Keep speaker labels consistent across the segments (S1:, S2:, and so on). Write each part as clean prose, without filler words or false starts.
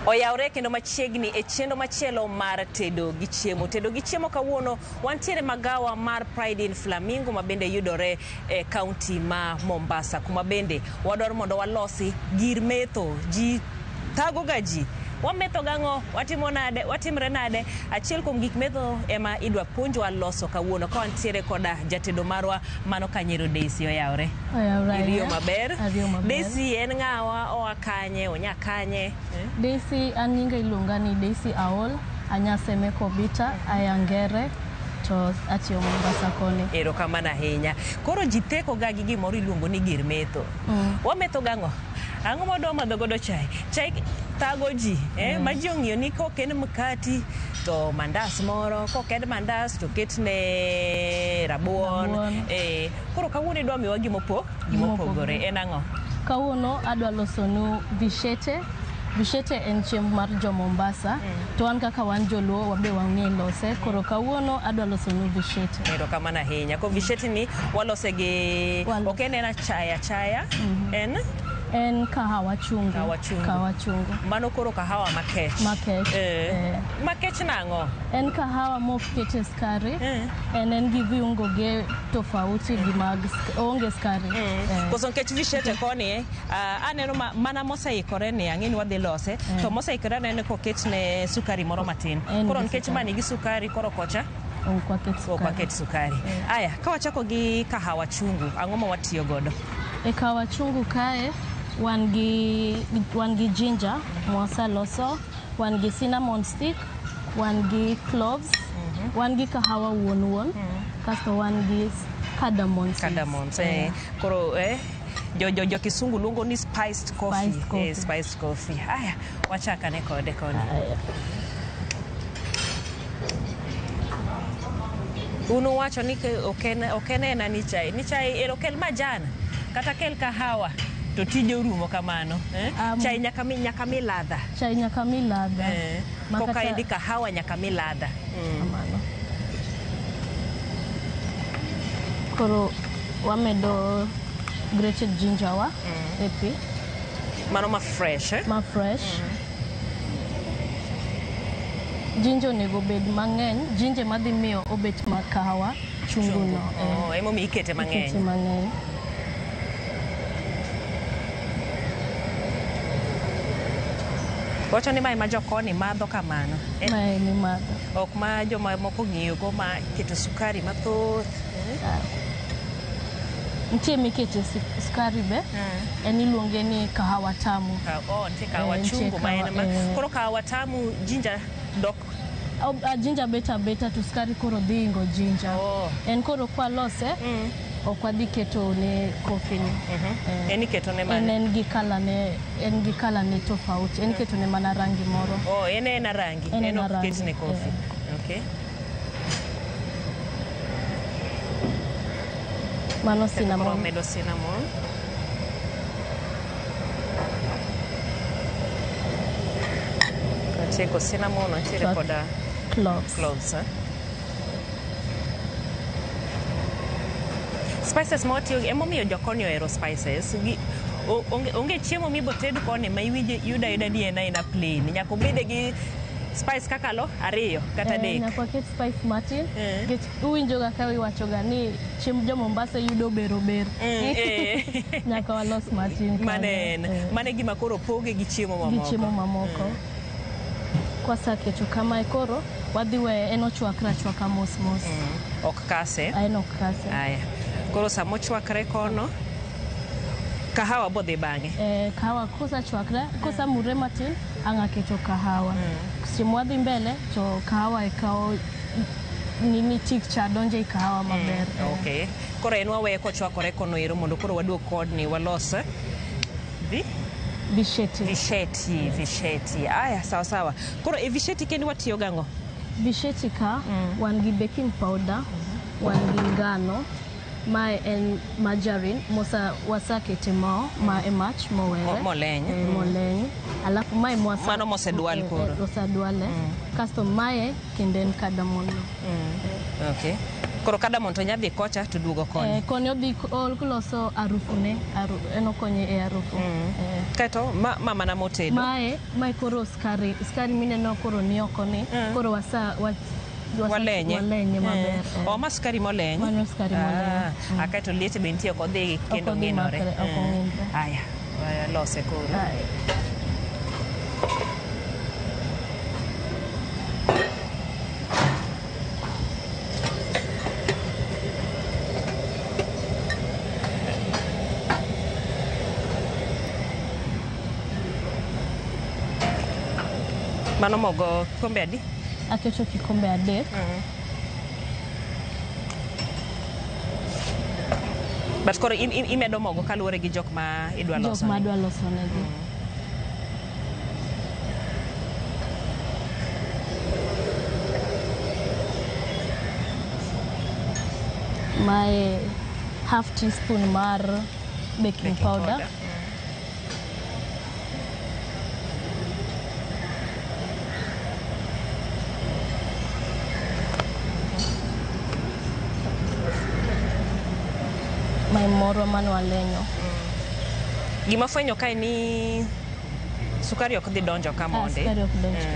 S1: Oyaure kendo machiegni e chenro machielo mar tedo gi chiemo kawuono wantiere magawa mar Pride in Flamingo ma bende yudore e kaunti ma Mombasa, kuma bende wadwaro mondo walosi gir metho. Ji thago ga ji wametho gang'o, watimo nade, watimre nade. Achiel kuom gik metho ema idwa puonjwa loso kawuono ka wantiere koda jatedo marwa mano Kanyero Daisy. Oyaure iriyo maber. Daisy en ng'awa, oa kanye, onya kanye?
S2: Daisy an nyinga iluonga ni Daisy Aol, anyaseme Kobita, ayangere to atiyo Mombasa koni.
S1: Erokamano ahinya. Koro ji theko ga gi gimoro iluongo ni gir metho. Wametho gang'o? Ang'o modwa madho godo chai? Chai thago ji, ma ji ong'iyo ni koken mkati to mandas moro, koken mandas to ketne rabuon. Koro kawuono idwa miwa gimopogore. En ang'o?
S2: Kawuono adwa losonu vishete. Vishete en chiemo mar jo Mombasa, to an kaka wan joluo wabe wang'e lose, koro kawuono adwa losonu vishete.
S1: Erokamano ahinya. Ko vishete ni walose gi ok en chaya,
S2: en kahawa chungu. Kahawa chungu.
S1: Mano koro kahawa makech. Makech nang'o? En
S2: kahawa mok kete skari. En gi viungo ge tofauti gi mag onge skari.
S1: Koso nkech vishete koni aneno mana moseikore ni ang'eni wadhi lose, to moseikore aneno koketne sukari moro matin. Koro nkech mani gi sukari koro kocha okwaket sukari. Aya, ka wachako gi kahawa chungu, ang'o ma watiyo godo?
S2: E kahawa chungu kae wan gi ginger mwasaloso, wan gi cinnamon stick, wan gi cloves, wan gi kahawa wuon, kasto wan gi cardamom. Koro jo kisungu luongo ni spiced coffee. Spiced coffee. Aya, wachakane kode koni. Uno wacho ni okenena ni chai ero kel majan kata kel kahawa to tije urumo kamano. Chai nyaka mi ladha. Chai nyaka mi ladha.
S1: Koka endi kahawa nyaka mi ladha.
S2: Koro wamedo grated ginger wa epi.
S1: Mano ma fresh.
S2: Ma fresh. Ginger nego bed mang'eny, ginger madhi miyo obet ma kahawa chungu no.
S1: Emo mi ikete mang'eny.
S2: Ikete mang'eny.
S1: Wacho ni mae ma jokoni madho kamano.
S2: Mae ni madho.
S1: Ok ma joma moko ng'iyo go ma keto sukari mathoth.
S2: Ntie mikete sukari be, en iluonge ni kahawa tamu.
S1: Ntie kahawa chungu ma en ma. Koro kahawa tamu ginger dok.
S2: Ginger beta to sukari koro dhi ingo ginger. En koro kwa lose, ok wadhi keto ne kofi ni.
S1: En iketo ne mana?
S2: En gi kala ne tofauti. En iketo ne mana rangi moro.
S1: En rangi. En ok ket ne kofi. Okay.
S2: Mano cinnamon.
S1: Medo cinnamon. Kacheko cinnamon antiere koda cloves. Spices motiyo emomiyo jokoni ohero spices. Onge chiemo miboted koni ma yuda ni en plain. Nyaka obede gi spice kakalo ariyo kata dek.
S2: Nyaka ket spice matin. Uwinjo ga ka iwacho ga ni chiemb jo Mombasa yudo bero. Nyaka walos matin.
S1: Mane gima koro poge gi chiemo mamoko.
S2: Kwa saketo kama koro wadhi we enochwaka mos.
S1: Ok kase.
S2: En ok kase.
S1: Aya. Koro samo chwakre kono kahawa bodhi bang'e.
S2: Kahawa kosachwakre, kosamure matin anga keto kahawa. Simwadhi mbele to kahawa ikao nini tik cha donje kahawa maber.
S1: Okay. Koro en wawe kochwakore kono ero mondo koro waduog kodni walos visheti. Aya, sawa. Koro visheti kendi watiyo gang'o?
S2: Visheti ka wan gi baking powder, wan gi ngano, mae en margarine, wasakete ma emach mowere. Moleny. Alafu mae
S1: mano mosedual koro.
S2: Oseduale. Kasto mae kendo en cardamom.
S1: Okay. Koro kada monto nyadhi kocha to duogo koni.
S2: Koni odhi loso arufune, eno konye e arufu.
S1: Kaito mama na motedo.
S2: Mae koro skari mineno koro ni oko ni, koro walenye maber.
S1: Ma skari moleny.
S2: Mano skari moleny.
S1: Kaito liete be nitie kodhi kendo ng'inore. Aya, lose koro. Mano mogo kikombe adi?
S2: Aketo kikombe adek.
S1: But koro imedo mogo kaluwore gi jok ma idwa loso.
S2: Jok ma idwa loso negi. Mae half teaspoon mar baking powder. Mae moro mano alenyo.
S1: Gima fwenyo kae ni sukari ok dhi donjo ka monde.
S2: Sukari ok donjo.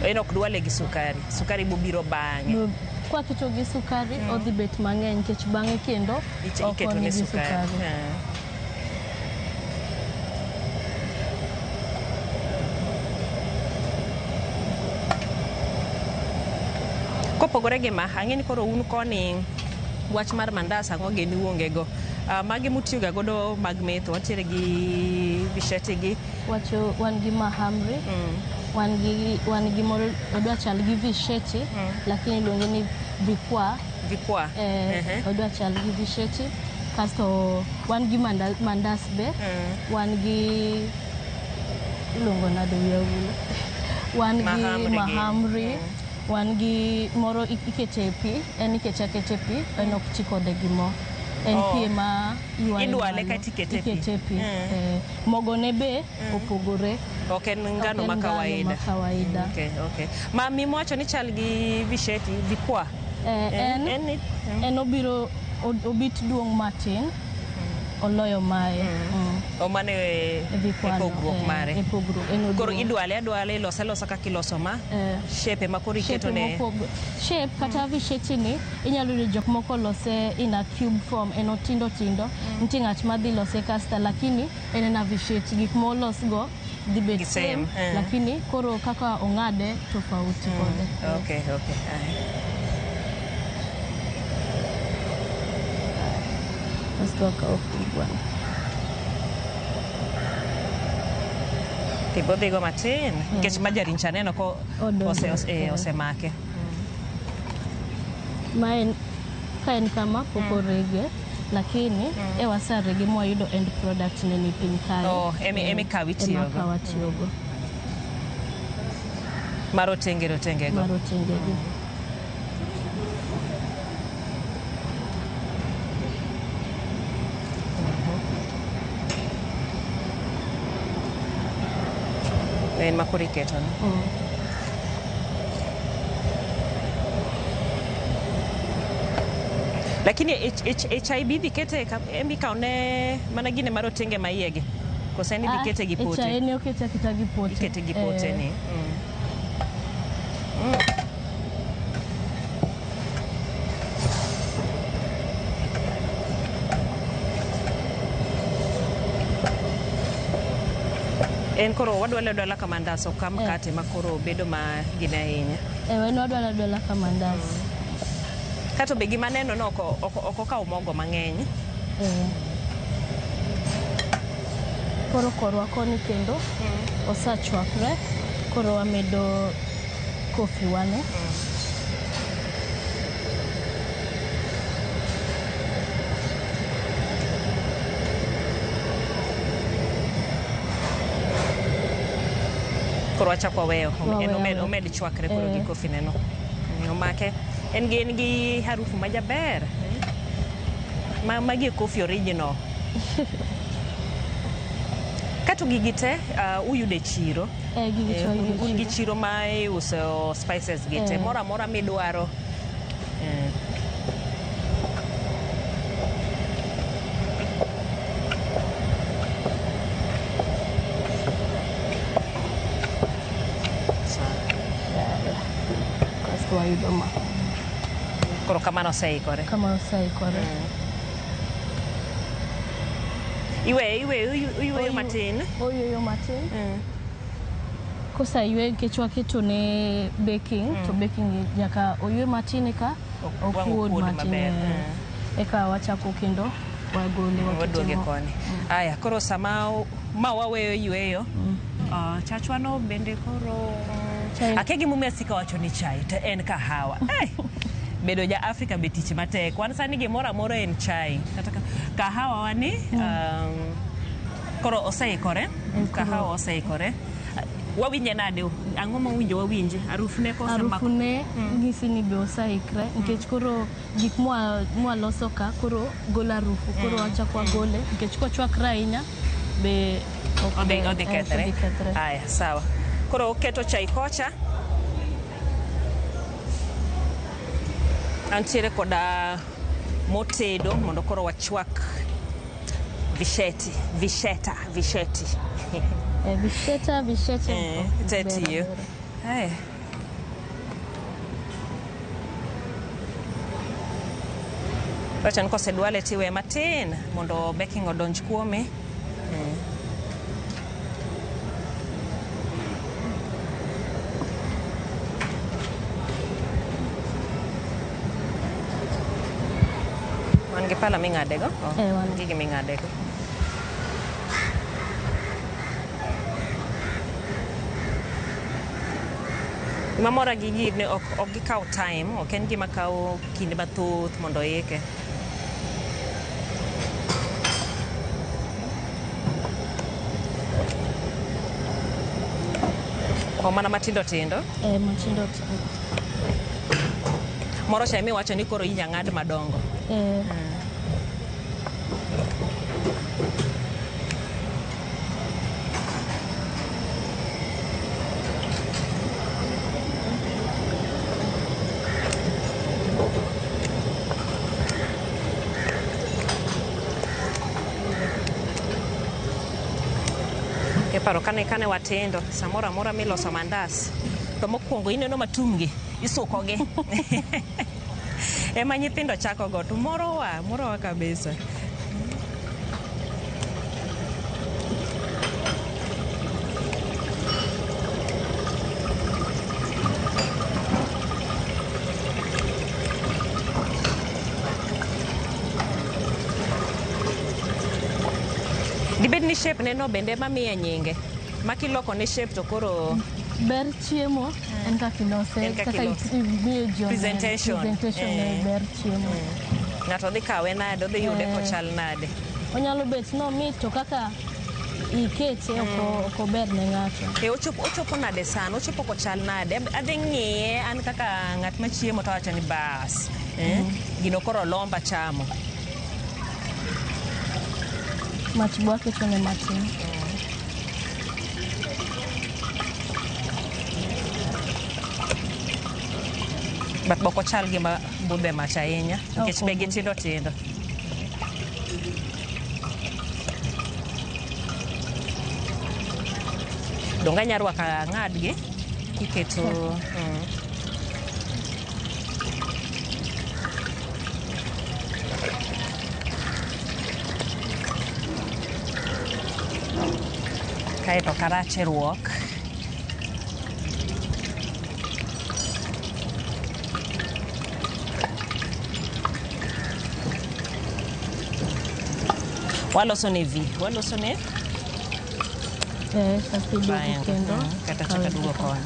S1: En ok dwale gi sukari. Sukari biro bang'e.
S2: Kwa keto gi sukari odhi bet mang'eny nikech bang'e kendo
S1: iketo ne sukari. Kopogore gi ma, ang'e ni koro un koni wach mar mandas ang'o geni uonge go. Magi mutiyoga godo mag metho, watiere gi vishete gi.
S2: Wan gi mahamri, wan gi moro odwa chal gi vishete, lakini iluonge ni vikwa. Odwa chal gi vishete. Kasto wan gi mandas be, wan gi iluongo nade wiya owil. Wan gi mahamri. Wan gi moro ikete pi, en ikete pi, en ok ti kode gi mo. En pi ma
S1: idwale ka tikete
S2: pi. Mogo ne be opogore.
S1: Ok en ngano ma kawaida. Okay. Ma mimwacho ni chal gi visheti, vikwa.
S2: En obiro obit duong' matin. Oloyo mae.
S1: Mane e pogruok mare. Koro idwale losa kaka iloso ma. Shape ma koro iketo ne.
S2: Shape kata vishete ni inyalo yudo jok moko lose in a cube form, eno tindo. Nitie ng'at ma dhi lose kasta, lakini en na vishete gik molos go dhi bet same. Lakini koro kaka ong'ade tofauti kode.
S1: Okay.
S2: Kasto okubwa.
S1: Tibo dhigo matin, nikech majarin cha neno ko osemake.
S2: Mae ka en kama poko rege, lakini wasa rege mwayudo end product neni piny kae.
S1: Emi kawi tiyogo. Marotenge go. En makuri keto. Lakini HIB dhi kete embi kaone mana gine marotenge maiege. Kosa ni dhi kete gi pote.
S2: HIB ni okete kita gi pote.
S1: Ikete gi pote ni. En koro wadwala ka mandas ok mkate ma koro bedo ma gine ahinya.
S2: En wadwala ka mandas.
S1: Kato be gima neno no ok kawo mogo mang'eny.
S2: Koro korwa koni kendo osachwakre, koro wamedo kofi wane.
S1: Koro wachako weyo, omed chwakre koro gi kofi neno. Omake, en gi harufu majaber. Magi kofi original. Kato gigi te uyude chiro.
S2: Gigi
S1: chiro ma iuso spices gite. Mora midwaro.
S2: wayudo ma.
S1: Koro kamano oseikore.
S2: Kama oseikore.
S1: Iweyo matin.
S2: Oyueyo matin. Kosaywe nikech waketo ne baking, to baking nyaka oywe matin ka okuod matin. Eka wachako kendo wagole
S1: waduoge koni. Aya, koro sama ma waweyo yweyo. Chachwano bende koro akegi mume asika wacho ni chai to en kahawa. Bedo ja Afrika betiche matek. Wan sani gimoro amora en chai. Kata kahawa wani koro oseikore. Kahawa oseikore. Wawinje nade? Ang'o ma winjo wawinje? Arufne kosa mako?
S2: Arufne ngisi ni be oseikre nikech koro gik mwa loso ka koro gola arufu. Koro wachako wagole nikech kochwakre ahinya be
S1: odhi kethre. Aya, sawa. Koro keto chai kocha. Antiere koda motedo mondo koro wachwak visheti.
S2: Visheti.
S1: Tetiyo. Aya. Wacha nikosedwale tiwe matin mondo baking odonj kuome. Wangi pala mingadego? Gigi mingadego. Mamora gigi ne ok gikaw time, ok en gima kaw kinde mathoth mondo ike. Mana matindo tindo?
S2: Matindo tindo.
S1: Moro cha mi wacho ni koro inya ng'ad madongo. Paro kane watindo samora mora miloso mandas to mokwongo ineno matumgi isukogi ema nyithindo chako go to moro wa kabisa. Dibed ni shape neno bende mamiya nyinge makiloko ne shape to koro
S2: ber chiemo en kakilose kaka imiyo jo
S1: presentation
S2: ber chiemo.
S1: Ng'ato dhi kawe nade dhi yude kochal nade.
S2: Onyalo bet no mit to kaka ikete oko ber ne ng'ato.
S1: Ochopo nade sana, ochopo kochal nade. Adhi ng'iye an kaka ng'at machiemo to wacho ni bas. Gino koro lomba chamo.
S2: Mach bwake chone matin.
S1: But boko chal gima budhe mach ahinya nikech be gitindo tindo. Donga nyarwaka ng'adgi kiketo kaeto karache ruok. Waloso ne waloso ne?
S2: Kasi dugo kendo.
S1: Kata chaka dugo kono.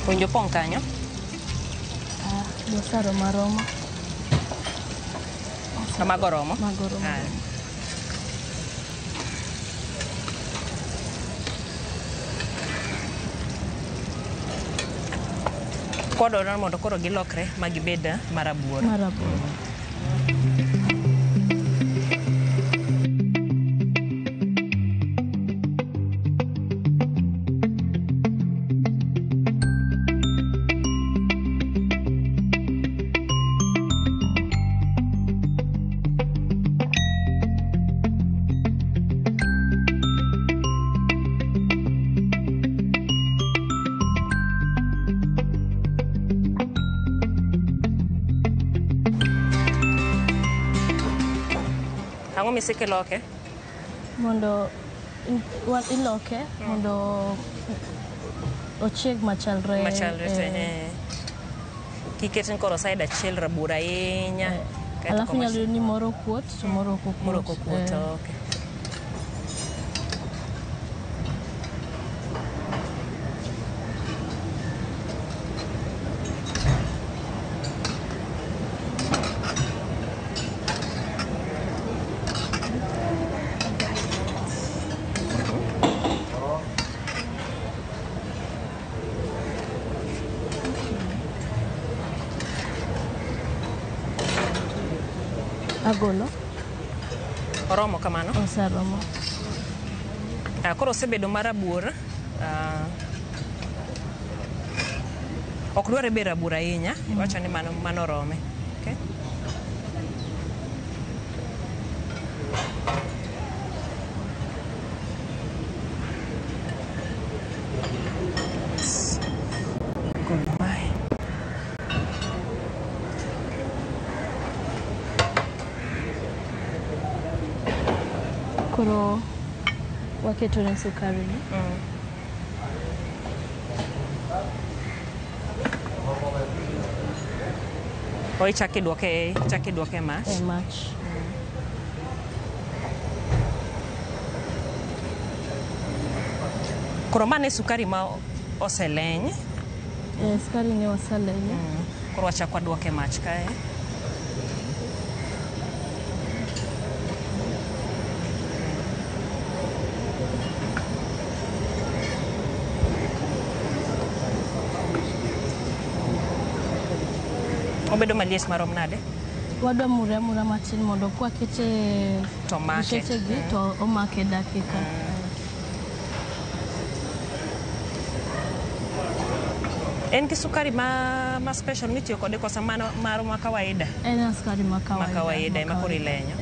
S1: Winjo pong kanyo?
S2: Dosaro maromo.
S1: Mago romo.
S2: Mago romo.
S1: Kodoro mondo koro gilokre magibeda marabuor.
S2: Marabuor.
S1: Ang'o miseke loke?
S2: Mondo iloke mondo ochieg machalre.
S1: Machalre te. Kiketin koro side achiel rabuor ahinya.
S2: Alafu nyalo yudo ni moro kuot to moro ok kuot.
S1: Moro ok kuot, okay.
S2: Agolo.
S1: Oromo kamano?
S2: Oseromo.
S1: Koro osebedo marabuor. Ok dware be rabuor ahinya. Iwacho ni mano rome. Okay?
S2: Koro waketo ni sukari.
S1: Ichaki duoke mach.
S2: Mach.
S1: Koro mane sukari ma oseleny.
S2: Sukari ni oseleny.
S1: Koro wachak waduoke mach kae. Obedo maliet marom nade?
S2: Wadwa mure matin mondo kwa kete
S1: tomake
S2: gi to omake dakika.
S1: En ki sukari ma special mitiyo kode kosa mano ma kawaida?
S2: En sukari ma kawaida.
S1: Ma kawaida ema koro ilenyo.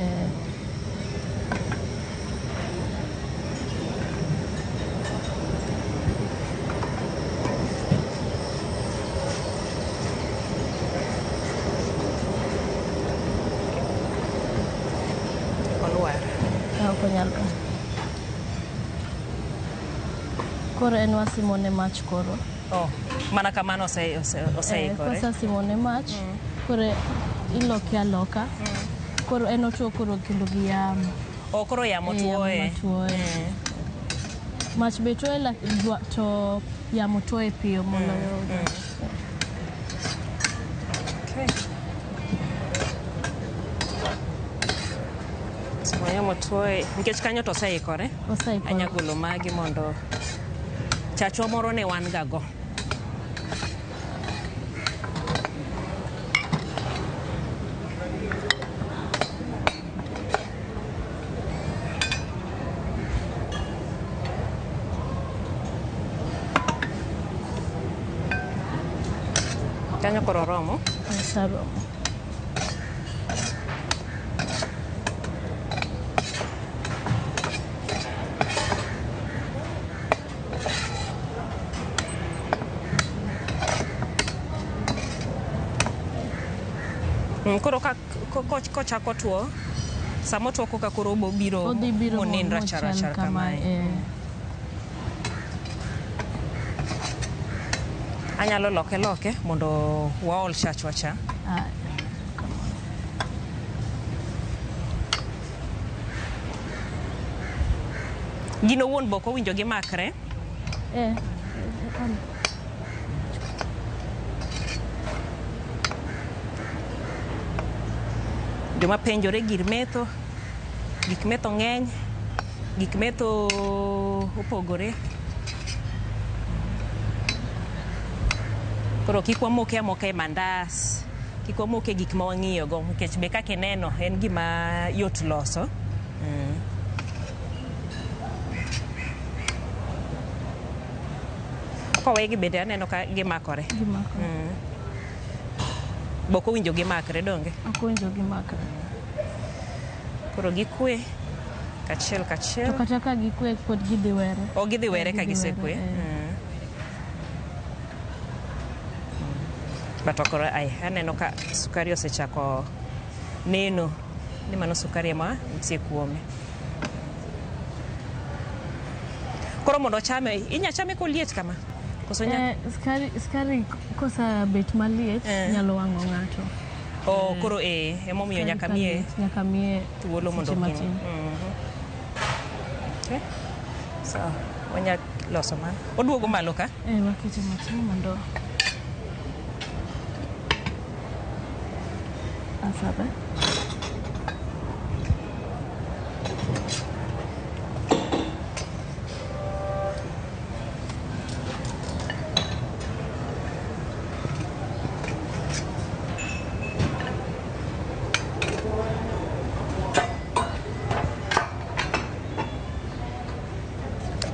S2: Koro en wasimone mach koro.
S1: Mana kamano oseikore.
S2: Kosa simone mach, koro iloke aloka. Koro en otuo koro kendo gi yamo.
S1: Koro yamo tuoe.
S2: Mach be tuoe to yamo tuoe piyo moloyo. Yamo tuoe, nikech kanyo to oseikore. Anya golo magi mondo chachwa moro ne wan gago. Kanyo koro romo? Oseromo.
S1: Koro kochako tuo, samo tuo koka koro biro monin rachar kamae. Anyalo loke mondo waol chachwa cha. Gino wuon boko winjo gi makre? Joma penjore gik metho ng'eny, gik metho opogore. Koro kik wamoke amoka e mandas, kik wamoke gik ma wang'iyo go, nikech be kaka ineno en gima yot loso. Kowegi bende aneno ka gimakore. Boko winjo gimakre donge?
S2: Ok winjo gimakre.
S1: Koro gikwe kachiel.
S2: To kata ka gikwe pod gidhi were.
S1: O gidhi were ka gisekwe. Bato koro aneno ka sukari osechako neno ni mano sukari ema nitie kuome. Koro mondo chame, inya chame koliet kama? Koso
S2: Skari kosa bet maliet nyalo wang'o ng'ato.
S1: Koro emomiyo nyaka miye thuolo mondo
S2: matin.
S1: Okay. So, wanya loso man. Oduogo malo ka?
S2: Wakete matin mondo asabe.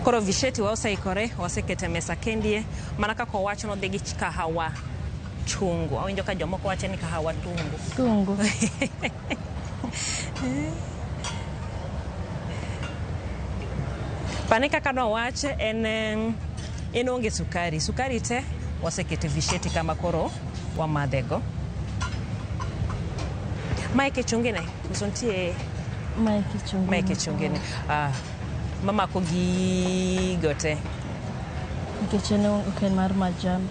S1: Koro visheti waosaikore, wasekete mesa kendie, mana kaka owacho no dhi gi kahawa chungu. Awinjo ka jomoko wacho ni kahawa tungu. Pane kaka no wache en onge sukari. Sukari te wasekete visheti kama koro wamadhego. Maeke chungine, usontie maeke chungine. Mama ko gigo te.
S2: Nikech en mar majan.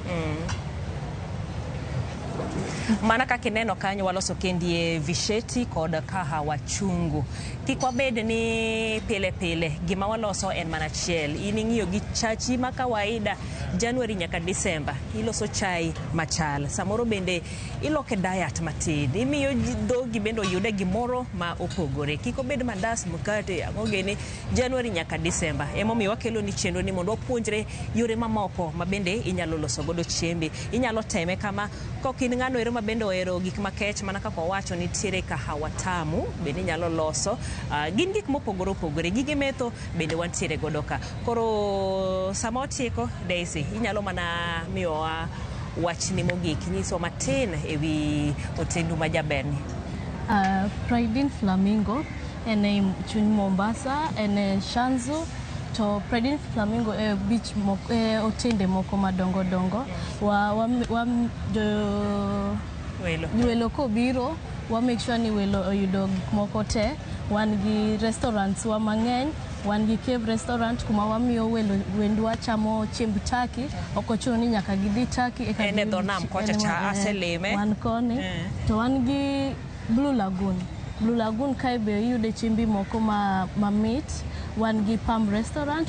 S1: Mana kaka ineno kanyo waloso kendie visheti kod kahawa chungu. Kik wabed ni pile gima waloso en mana chiel. In ing'iyo gi chachi ma kawaida January nyaka December iloso chai machal. Samoro bende iloke diet matin. Imiyo dhogi bende oyude gimoro ma opogore. Kik obed mandas mkate ang'ogeni January nyaka December. Emomiyo wakelo ni chenro ni mondo wapuonjre yore mamoko ma bende inyalo loso godo chiembi. Inyalo teme kama kok in ng'ano ero ma bende ohero gik makech mana kaka wacho nitiere kahawa tamu bende inyalo loso. Gin gik mopogore opogore. Gige metho bende wantiere godo ka. Koro sama otieko Daisy inyalo mana miyowa wachni mogik nyiso matin ewi otendu majaberni.
S2: Pride Flamingo en chuny Mombasa, en Shanzu. To Pride Flamingo beach otende moko madongo dongo. Welo kobiro wa make sure ni welo oyudo gik moko te. Wan gi restaurants wa mang'eny. Wan gi Cave Restaurant kuma wamiyo wendwa chamo chiemb Turkey. Ok ochuno ni nyaka gidhi Turkey
S1: ene dho nam kocha cha aseleme.
S2: Wan koni. To wan gi Blue Lagoon kae be iyude chiembi moko ma meat. Wan gi Palm Restaurant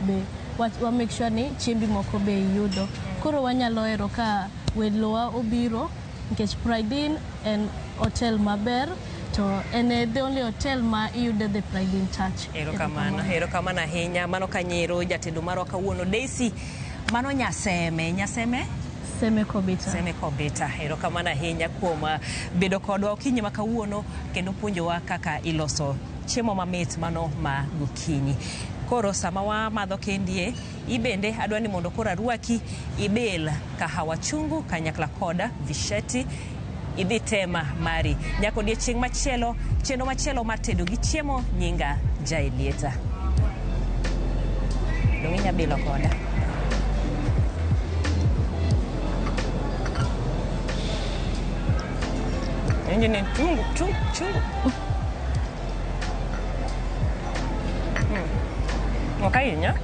S2: be wa make sure ni chiembi moko be iyudo. Koro wanyalo hero ka welowa obiro nikech Pride en hotel maber. To en the only hotel ma iyude the Pride touch.
S1: Erokamano ahinya. Mano kanyero jatedo marwa kawuono Daisy. Mano nyaseme. Seme Kobita. Erokamano ahinya kuom bedo kodwa okinyi ma kawuono kendo puonjowa kaka iloso chiemo mamit mano ma gokinyi. Koro sama wamadho kendie, ibende adwani mondo koro arwaki ibil kahawa chungu kanyakla koda visheti. Idhi tema mari. Nyako odiechieng' machielo, chenro machielo mar tedo gi chiemo nyinga Jaelieta. Dong inya bilo koda. Enjene chungu. Wakainya?